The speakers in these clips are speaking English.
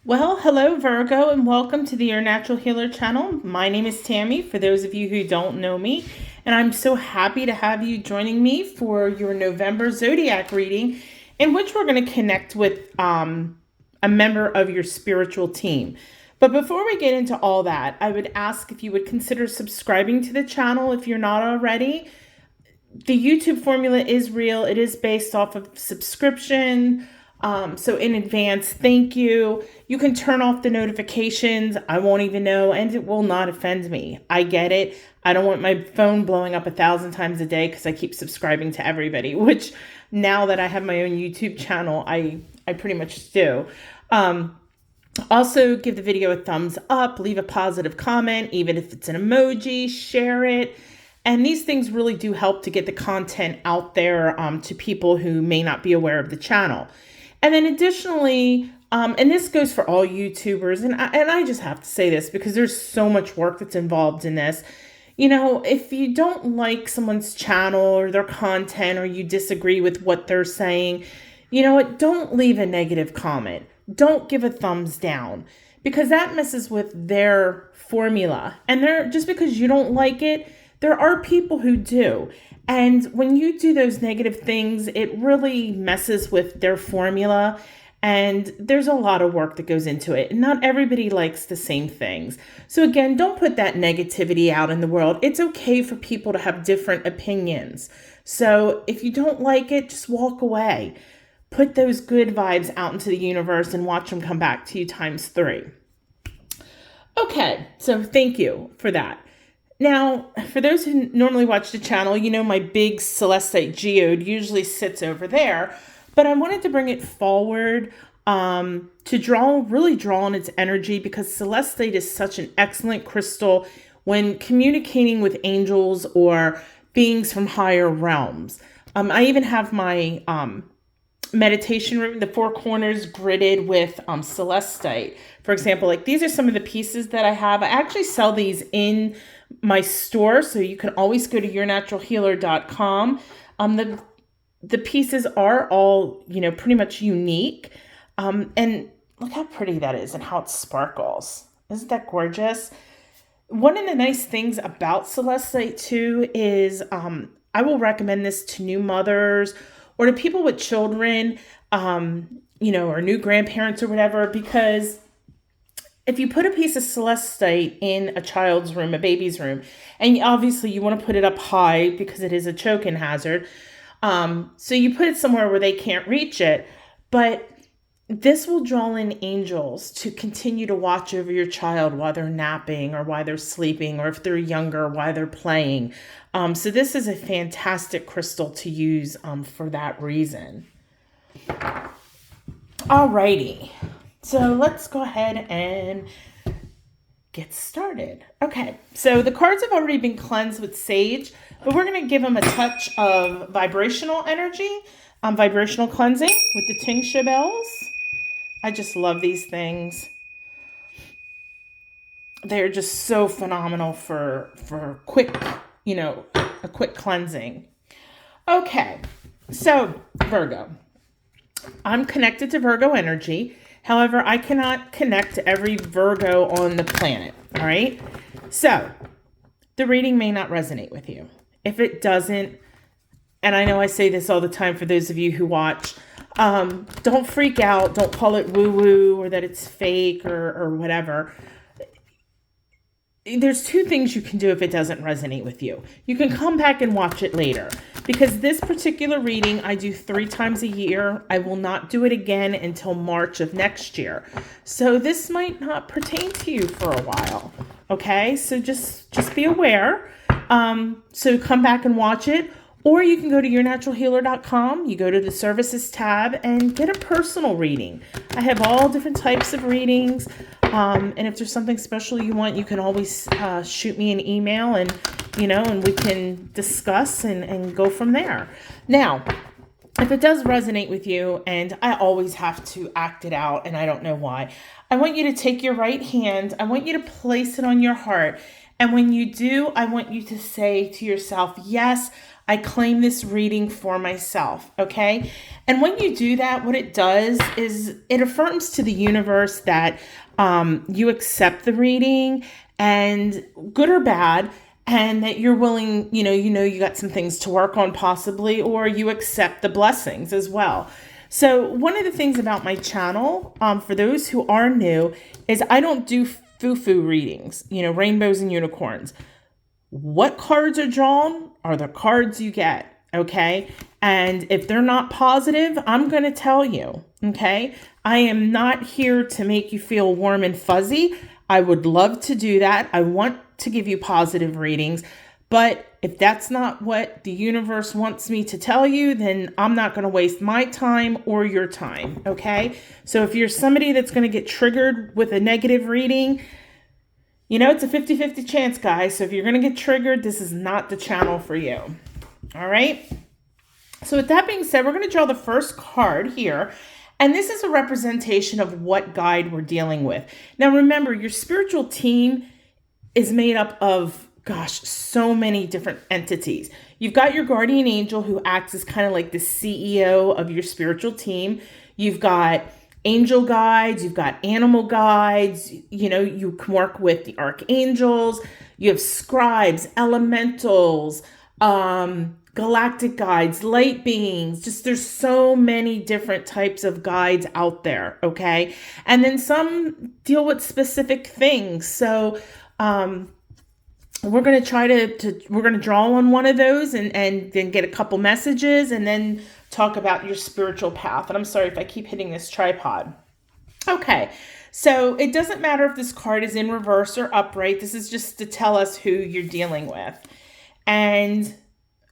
Well, hello Virgo, and welcome to the Your Natural Healer channel. My name is Tammy, for those of you who don't know me, and I'm so happy to have you joining me for your November Zodiac reading, in which we're going to connect with a member of your spiritual team. But before we get into all that, I would ask if you would consider subscribing to the channel if you're not already. The YouTube formula is real. It is based off of subscription. So in advance, thank you. You can turn off the notifications. I won't even know, and it will not offend me. I get it. I don't want my phone blowing up 1,000 times a day because I keep subscribing to everybody, which now that I have my own YouTube channel, I pretty much do. Also, give the video a thumbs up, leave a positive comment, even if it's an emoji, share it. And these things really do help to get the content out there to people who may not be aware of the channel. And then additionally, and this goes for all YouTubers, and I just have to say this because there's so much work that's involved in this. You know, if you don't like someone's channel or their content, or you disagree with what they're saying, you know what, don't leave a negative comment. Don't give a thumbs down, because that messes with their formula. And just because you don't like it, there are people who do. And when you do those negative things, it really messes with their formula. And there's a lot of work that goes into it. And not everybody likes the same things. So again, don't put that negativity out in the world. It's okay for people to have different opinions. So if you don't like it, just walk away. Put those good vibes out into the universe and watch them come back to you ×3. Okay, so thank you for that. Now, for those who normally watch the channel, you know my big celestite geode usually sits over there, but I wanted to bring it forward to really draw on its energy, because celestite is such an excellent crystal when communicating with angels or beings from higher realms. I even have my meditation room, the 4 corners gridded with celestite. For example, like these are some of the pieces that I have. I actually sell these in my store, so you can always go to yournaturalhealer.com. The pieces are all, you know, pretty much unique. And look how pretty that is and how it sparkles. Isn't that gorgeous? One of the nice things about celestite too is I will recommend this to new mothers or to people with children, you know, or new grandparents or whatever, because if you put a piece of celestite in a child's room, a baby's room, and obviously you want to put it up high because it is a choking hazard, so you put it somewhere where they can't reach it, but this will draw in angels to continue to watch over your child while they're napping or while they're sleeping, or if they're younger, while they're playing. So this is a fantastic crystal to use for that reason. Alrighty. So let's go ahead and get started. Okay, so the cards have already been cleansed with sage, but we're going to give them a touch of vibrational energy, vibrational cleansing with the tincture bells. I just love these things. They're just so phenomenal for quick, you know, a quick cleansing. Okay, so Virgo. I'm connected to Virgo energy. However, I cannot connect to every Virgo on the planet, all right? So the reading may not resonate with you. If it doesn't, and I know I say this all the time for those of you who watch, don't freak out. Don't call it woo-woo or that it's fake or whatever. There's 2 things you can do if it doesn't resonate with you. You can come back and watch it later, because this particular reading I do 3 times a year. I will not do it again until March of next year. So this might not pertain to you for a while. Okay, so just be aware. So come back and watch it, or you can go to yournaturalhealer.com. You go to the services tab and get a personal reading. I have all different types of readings. And if there's something special you want, you can always shoot me an email, and, you know, and we can discuss and go from there. Now, if it does resonate with you, and I always have to act it out, and I don't know why, I want you to take your right hand. I want you to place it on your heart. And when you do, I want you to say to yourself, yes, I claim this reading for myself, okay? And when you do that, what it does is it affirms to the universe that you accept the reading, and good or bad, and that you're willing, you got some things to work on possibly, or you accept the blessings as well. So one of the things about my channel, for those who are new, is I don't do foo-foo readings, rainbows and unicorns. What cards are drawn are the cards you get, okay? And if they're not positive, I'm going to tell you, okay? I am not here to make you feel warm and fuzzy. I would love to do that. I want to give you positive readings. But if that's not what the universe wants me to tell you, then I'm not going to waste my time or your time, okay? So if you're somebody that's going to get triggered with a negative reading, it's a 50-50 chance, guys. So if you're going to get triggered, this is not the channel for you. All right. So with that being said, we're going to draw the first card here. And this is a representation of what guide we're dealing with. Now, remember, your spiritual team is made up of, so many different entities. You've got your guardian angel who acts as kind of like the CEO of your spiritual team. You've got angel guides, you've got animal guides, you can work with the archangels, you have scribes, elementals, galactic guides, light beings, there's so many different types of guides out there, okay? And then some deal with specific things. So we're going to try we're going to draw on one of those and then get a couple messages and then talk about your spiritual path. And I'm sorry if I keep hitting this tripod. Okay, so it doesn't matter if this card is in reverse or upright. This is just to tell us who you're dealing with. And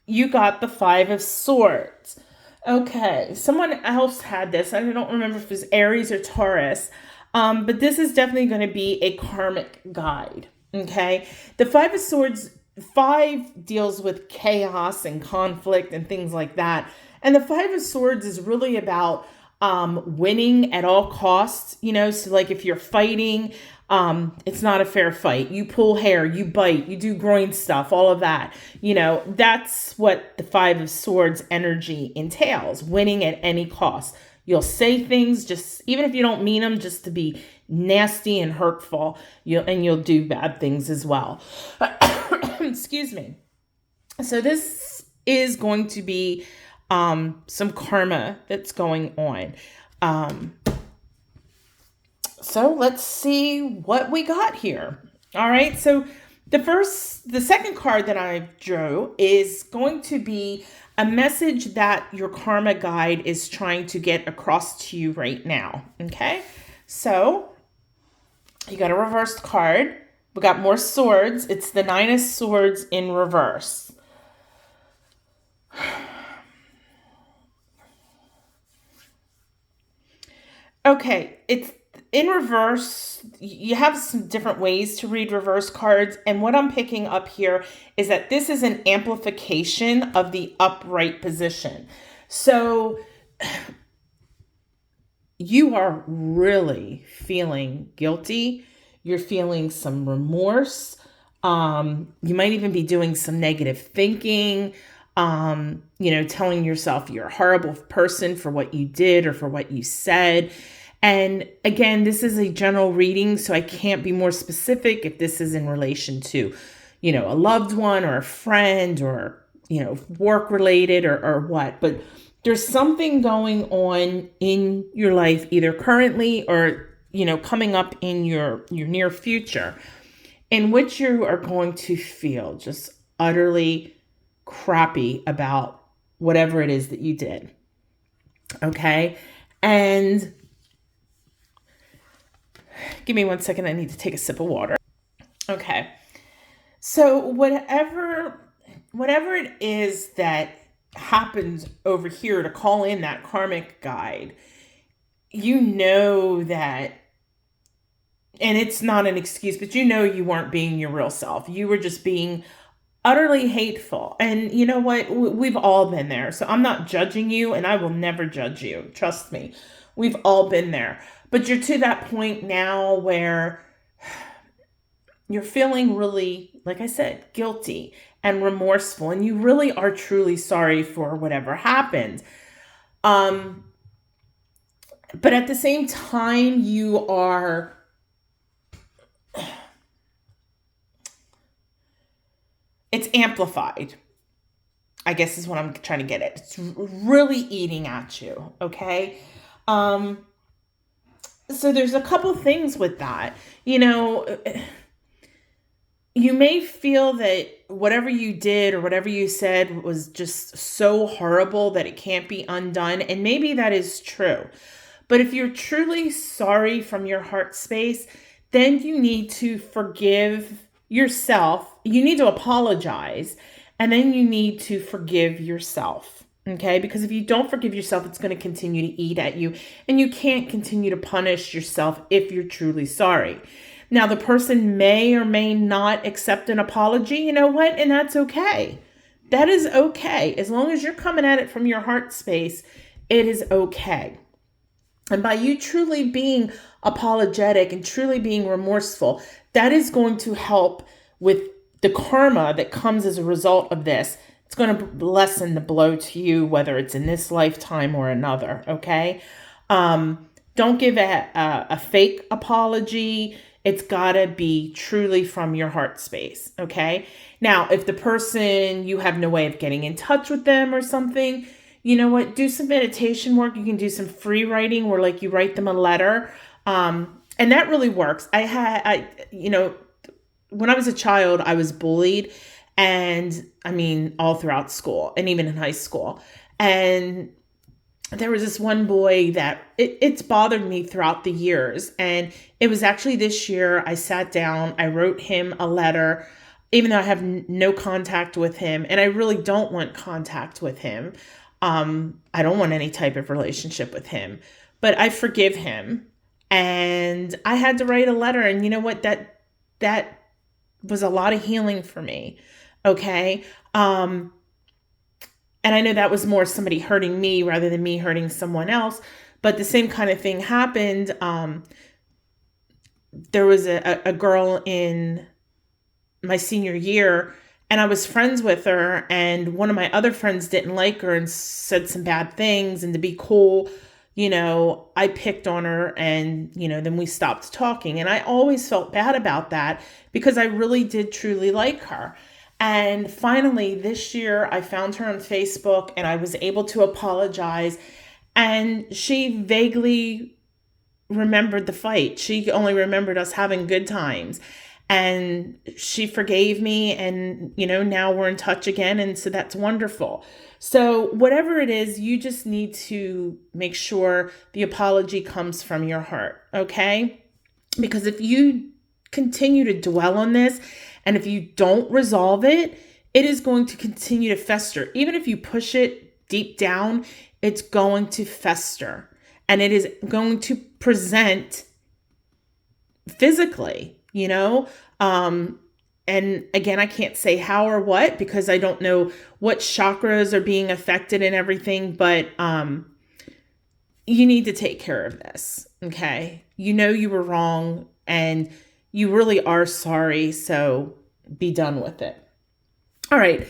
you got the 5 of Swords. Okay, someone else had this. I don't remember if it was Aries or Taurus. But this is definitely going to be a karmic guide. Okay, the 5 of Swords, 5 deals with chaos and conflict and things like that. And the 5 of Swords is really about winning at all costs, so like if you're fighting, it's not a fair fight. You pull hair, you bite, you do groin stuff, all of that. That's what the 5 of Swords energy entails, winning at any cost. You'll say things just, even if you don't mean them, just to be nasty and hurtful, you'll do bad things as well. Excuse me. So this is going to be some karma that's going on. So let's see what we got here. All right. So the second card that I drew is going to be a message that your karma guide is trying to get across to you right now. Okay. So you got a reversed card. We got more swords. It's the 9 of Swords in reverse. Okay, it's in reverse. You have some different ways to read reverse cards. And what I'm picking up here is that this is an amplification of the upright position. So you are really feeling guilty. You're feeling some remorse. You might even be doing some negative thinking, telling yourself you're a horrible person for what you did or for what you said. And again, this is a general reading, so I can't be more specific if this is in relation to, a loved one or a friend or, work related or what. But there's something going on in your life, either currently or, coming up in your near future, in which you are going to feel just utterly crappy about whatever it is that you did. Okay. And give me 1 second. I need to take a sip of water. Okay. So whatever it is that happens over here to call in that karmic guide, that, and it's not an excuse, but you weren't being your real self. You were just being utterly hateful. And you know what? We've all been there. So I'm not judging you, and I will never judge you. Trust me. We've all been there. But you're to that point now where you're feeling really, like I said, guilty. and remorseful, and you really are truly sorry for whatever happened. But at the same time, you are, it's amplified, I guess is what I'm trying to get at. It's really eating at you, okay? So there's a couple things with that. You know, you may feel that whatever you did or whatever you said was just so horrible that it can't be undone. And maybe that is true. But if you're truly sorry from your heart space, then you need to forgive yourself. You need to apologize. And then you need to forgive yourself. Okay? Because if you don't forgive yourself, it's going to continue to eat at you. And you can't continue to punish yourself if you're truly sorry. Now, the person may or may not accept an apology. You know what? And that's okay. That is okay. As long as you're coming at it from your heart space, it is okay. And by you truly being apologetic and truly being remorseful, that is going to help with the karma that comes as a result of this. It's going to lessen the blow to you, whether it's in this lifetime or another, okay? Don't give a fake apology. It's got to be truly from your heart space, okay? Now, if the person, you have no way of getting in touch with them or something, you know what? Do some meditation work. You can do some free writing where like you write them a letter. And that really works. When I was a child, I was bullied, and all throughout school and even in high school. And there was this one boy that it's bothered me throughout the years. And it was actually this year I sat down, I wrote him a letter, even though I have no contact with him. And I really don't want contact with him. I don't want any type of relationship with him, but I forgive him. And I had to write a letter. And you know what? That was a lot of healing for me. Okay. And I know that was more somebody hurting me rather than me hurting someone else. But the same kind of thing happened. There was a girl in my senior year, and I was friends with her, and one of my other friends didn't like her and said some bad things. And to be cool, I picked on her, and, then we stopped talking. And I always felt bad about that because I really did truly like her. And finally, this year, I found her on Facebook, and I was able to apologize. And she vaguely remembered the fight. She only remembered us having good times. And she forgave me, and, now we're in touch again. And so that's wonderful. So whatever it is, you just need to make sure the apology comes from your heart, okay? Because if you continue to dwell on this, and if you don't resolve it, it is going to continue to fester. Even if you push it deep down, it's going to fester. And it is going to present physically, and again, I can't say how or what, because I don't know what chakras are being affected and everything, but you need to take care of this, okay? You were wrong, and you really are sorry, so be done with it. All right.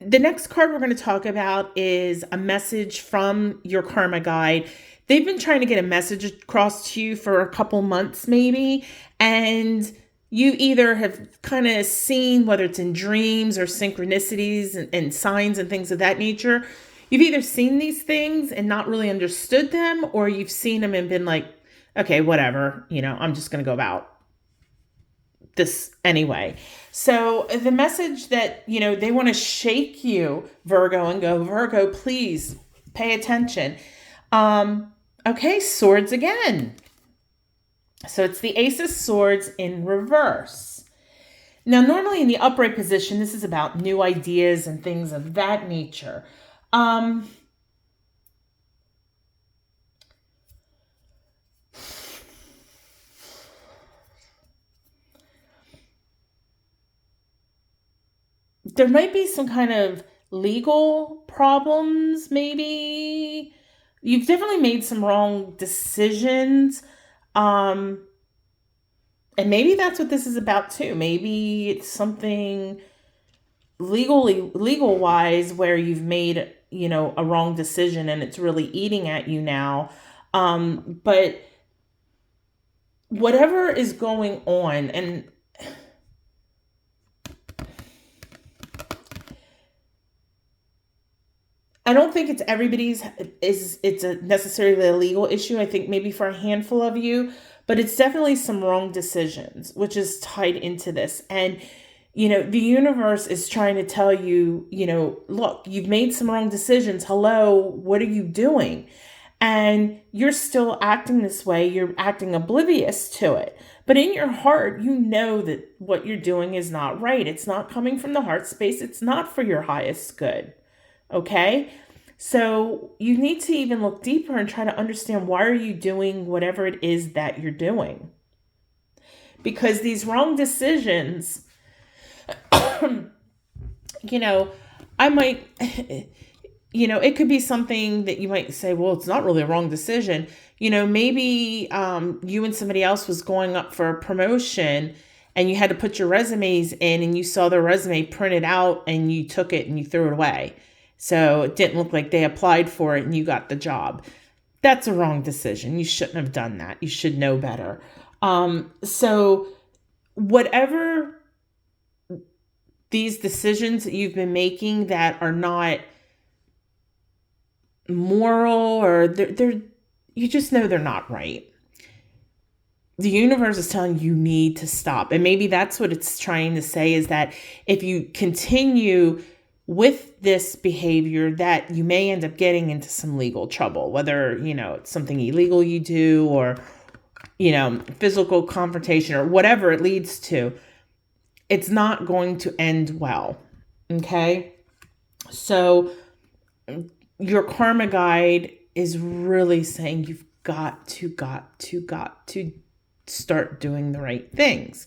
The next card we're going to talk about is a message from your karma guide. They've been trying to get a message across to you for a couple months maybe, and you either have kind of seen, whether it's in dreams or synchronicities and signs and things of that nature, you've either seen these things and not really understood them, or you've seen them and been like, okay, whatever, I'm just going to go about this anyway. So the message that, they want to shake you, Virgo, and go, Virgo, please pay attention. Okay, swords again. So it's the Ace of Swords in reverse. Now, normally in the upright position, this is about new ideas and things of that nature. There might be some kind of legal problems, maybe. You've definitely made some wrong decisions. And maybe that's what this is about too. Maybe it's something legal wise, where you've made, a wrong decision and it's really eating at you now. But whatever is going on, and I don't think it's it's a necessarily a legal issue. I think maybe for a handful of you, but it's definitely some wrong decisions, which is tied into this. And, the universe is trying to tell you, look, you've made some wrong decisions. Hello, what are you doing? And you're still acting this way. You're acting oblivious to it. But in your heart, you know that what you're doing is not right. It's not coming from the heart space. It's not for your highest good. Okay? So you need to even look deeper and try to understand, why are you doing whatever it is that you're doing? Because these wrong decisions, I might, it could be something that you might say, well, it's not really a wrong decision. Maybe you and somebody else was going up for a promotion and you had to put your resumes in, and you saw the resume printed out and you took it and you threw it away. So it didn't look like they applied for it and you got the job. That's a wrong decision. You shouldn't have done that. You should know better. So whatever these decisions that you've been making that are not moral, or they're you just know they're not right. The universe is telling you need to stop. And maybe that's what it's trying to say, is that if you continue with this behavior, that you may end up getting into some legal trouble, whether, it's something illegal you do, or, physical confrontation, or whatever it leads to. It's not going to end well. Okay. So your karma guide is really saying you've got to start doing the right things.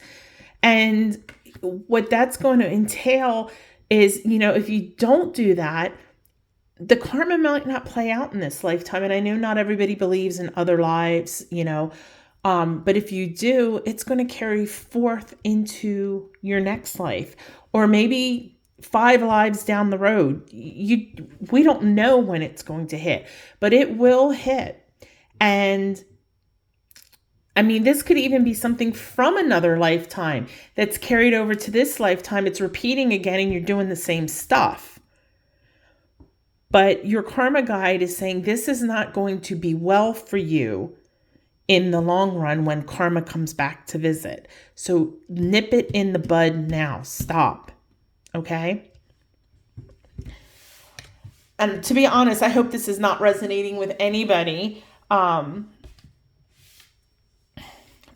And what that's going to entail is, if you don't do that, the karma might not play out in this lifetime. And I know not everybody believes in other lives, but if you do, it's going to carry forth into your next life, or maybe 5 lives down the road. We don't know when it's going to hit, but it will hit. And this could even be something from another lifetime that's carried over to this lifetime. It's repeating again, and you're doing the same stuff. But your karma guide is saying this is not going to be well for you in the long run when karma comes back to visit. So nip it in the bud now. Stop. Okay? And to be honest, I hope this is not resonating with anybody.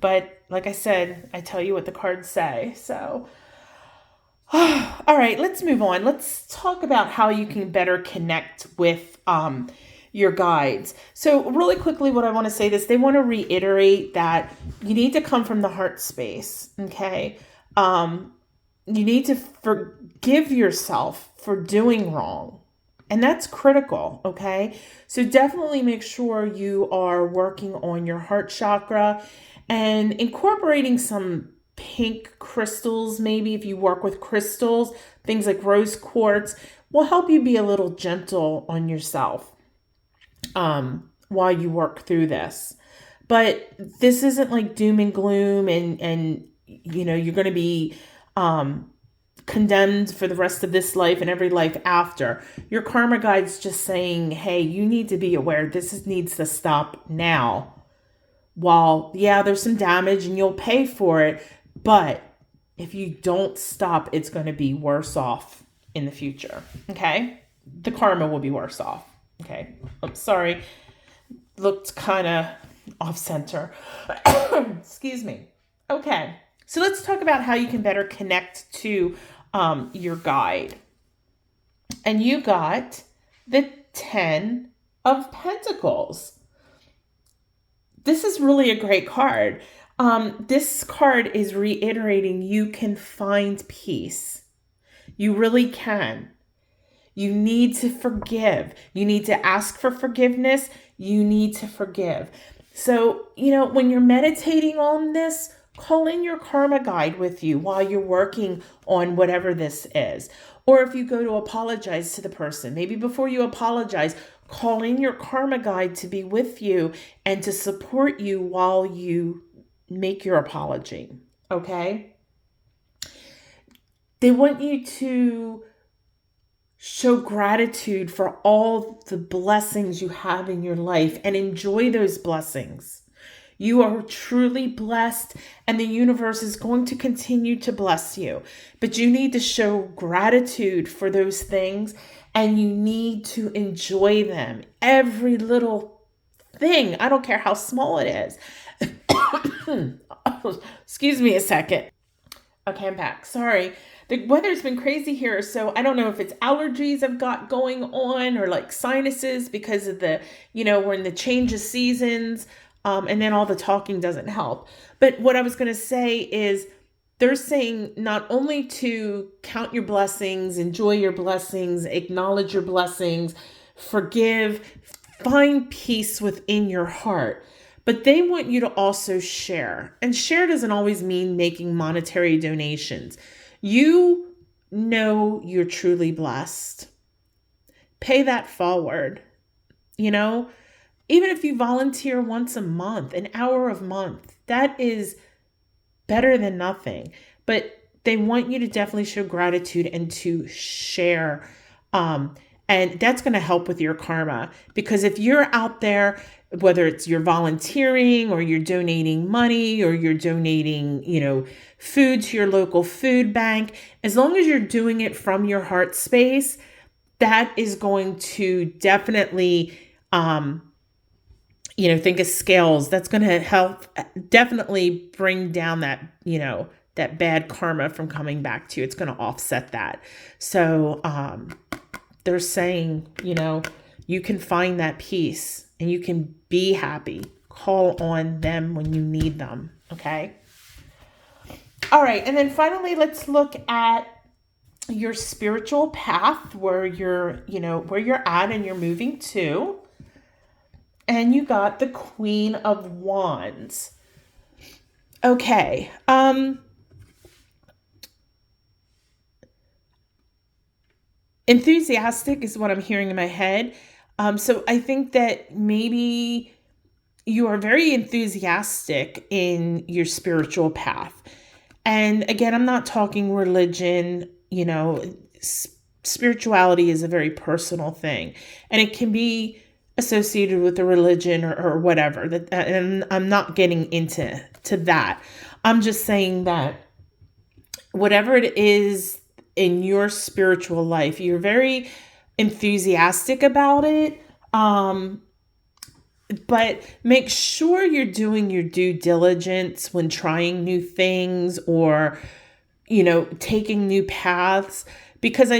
But like I said, I tell you what the cards say. So, all right, let's move on. Let's talk about how you can better connect with your guides. So really quickly, what I want to say is they want to reiterate that you need to come from the heart space. Okay. You need to forgive yourself for doing wrong. And that's critical. Okay. So definitely make sure you are working on your heart chakra and incorporating some pink crystals. Maybe if you work with crystals, things like rose quartz will help you be a little gentle on yourself while you work through this. But this isn't like doom and gloom and you're going to be condemned for the rest of this life and every life after. Your karma guide's just saying, hey, you need to be aware. This needs to stop now. While, there's some damage and you'll pay for it, but if you don't stop, it's going to be worse off in the future. Okay? The karma will be worse off. Okay? I'm sorry. Looked kind of off center. Excuse me. Okay. So let's talk about how you can better connect to your guide. And you got the 10 of Pentacles. This is really a great card. This card is reiterating you can find peace. You really can. You need to forgive. You need to ask for forgiveness. You need to forgive. So, when you're meditating on this, call in your karma guide with you while you're working on whatever this is. Or if you go to apologize to the person, maybe before you apologize, call in your karma guide to be with you and to support you while you make your apology. Okay? They want you to show gratitude for all the blessings you have in your life and enjoy those blessings. You are truly blessed, and the universe is going to continue to bless you. But you need to show gratitude for those things, and you need to enjoy them. Every little thing. I don't care how small it is. Excuse me a second. Okay, I'm back. Sorry. The weather's been crazy here, so I don't know if it's allergies I've got going on or like sinuses because of the, we're in the change of seasons, and then all the talking doesn't help. But what I was going to say is they're saying not only to count your blessings, enjoy your blessings, acknowledge your blessings, forgive, find peace within your heart, but they want you to also share. And share doesn't always mean making monetary donations. You know you're truly blessed. Pay that forward. Even if you volunteer once a month, an hour a month, that is better than nothing. But they want you to definitely show gratitude and to share. And that's going to help with your karma. Because if you're out there, whether it's you're volunteering or you're donating money or you're donating, food to your local food bank, as long as you're doing it from your heart space, that is going to definitely, think of scales. That's going to help definitely bring down that, that bad karma from coming back to you. It's going to offset that. So they're saying, you can find that peace and you can be happy. Call on them when you need them. Okay. All right. And then finally, let's look at your spiritual path where you're at and you're moving to. And you got the Queen of Wands. Okay. Enthusiastic is what I'm hearing in my head. So I think that maybe you are very enthusiastic in your spiritual path. And again, I'm not talking religion, spirituality is a very personal thing, and it can be associated with a religion or whatever. And I'm not getting into that. I'm just saying that whatever it is in your spiritual life, you're very enthusiastic about it. But make sure you're doing your due diligence when trying new things or, taking new paths, because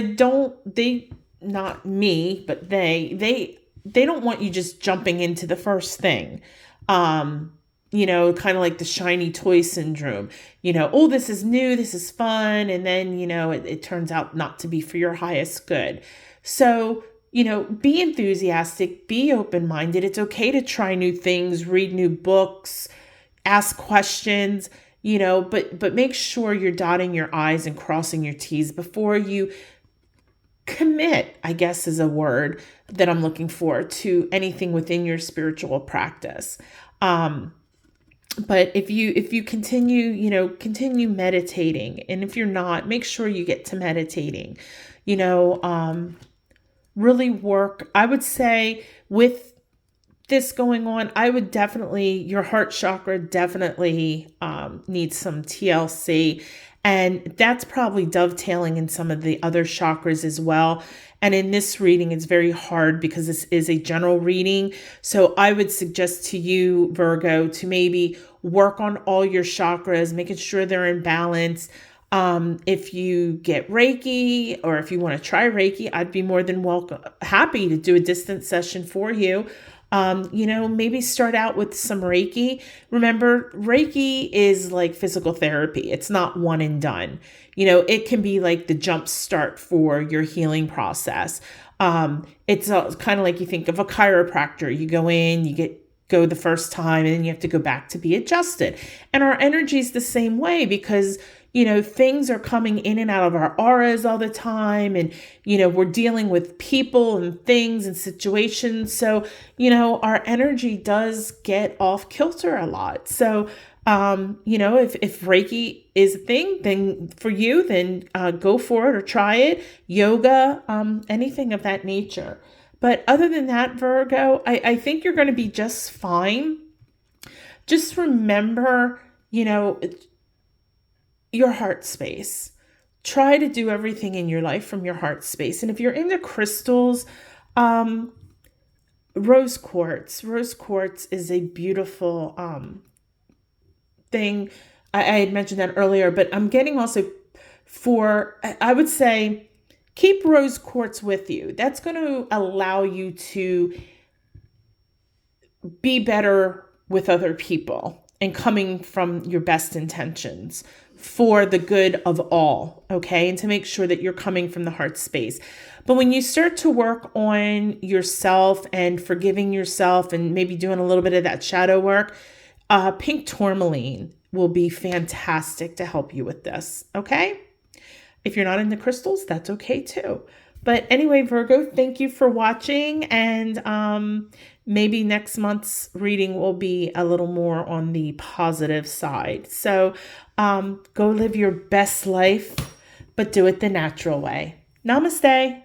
not me, but they don't want you just jumping into the first thing. Kind of like the shiny toy syndrome, oh, this is new, this is fun. And then, it turns out not to be for your highest good. So, be enthusiastic, be open-minded. It's okay to try new things, read new books, ask questions, but make sure you're dotting your I's and crossing your T's before you commit, I guess is a word that I'm looking for, to anything within your spiritual practice. But if you continue meditating, and if you're not, make sure you get to meditating, really work. I would say with this going on, your heart chakra definitely needs some TLC, and that's probably dovetailing in some of the other chakras as well. And in this reading, it's very hard because this is a general reading. So I would suggest to you, Virgo, to maybe work on all your chakras, making sure they're in balance. If you get Reiki, or if you want to try Reiki, I'd be more than happy to do a distance session for you. Maybe start out with some Reiki. Remember, Reiki is like physical therapy. It's not one and done. It can be like the jump start for your healing process. It's kind of like you think of a chiropractor. You go in, you get go the first time, and then you have to go back to be adjusted. And our energy is the same way, because things are coming in and out of our auras all the time. And, we're dealing with people and things and situations. So, our energy does get off kilter a lot. So, if Reiki is a thing, then for you, then go for it or try it. Yoga, anything of that nature. But other than that, Virgo, I think you're going to be just fine. Just remember, your heart space. Try to do everything in your life from your heart space. And if you're into crystals, rose quartz. Rose quartz is a beautiful thing. I had mentioned that earlier, but I'm getting also I would say, keep rose quartz with you. That's going to allow you to be better with other people and coming from your best intentions for the good of all, okay? And to make sure that you're coming from the heart space. But when you start to work on yourself and forgiving yourself and maybe doing a little bit of that shadow work, pink tourmaline will be fantastic to help you with this, okay? If you're not into crystals, that's okay too. But anyway, Virgo, thank you for watching. And maybe next month's reading will be a little more on the positive side. So go live your best life, but do it the natural way. Namaste.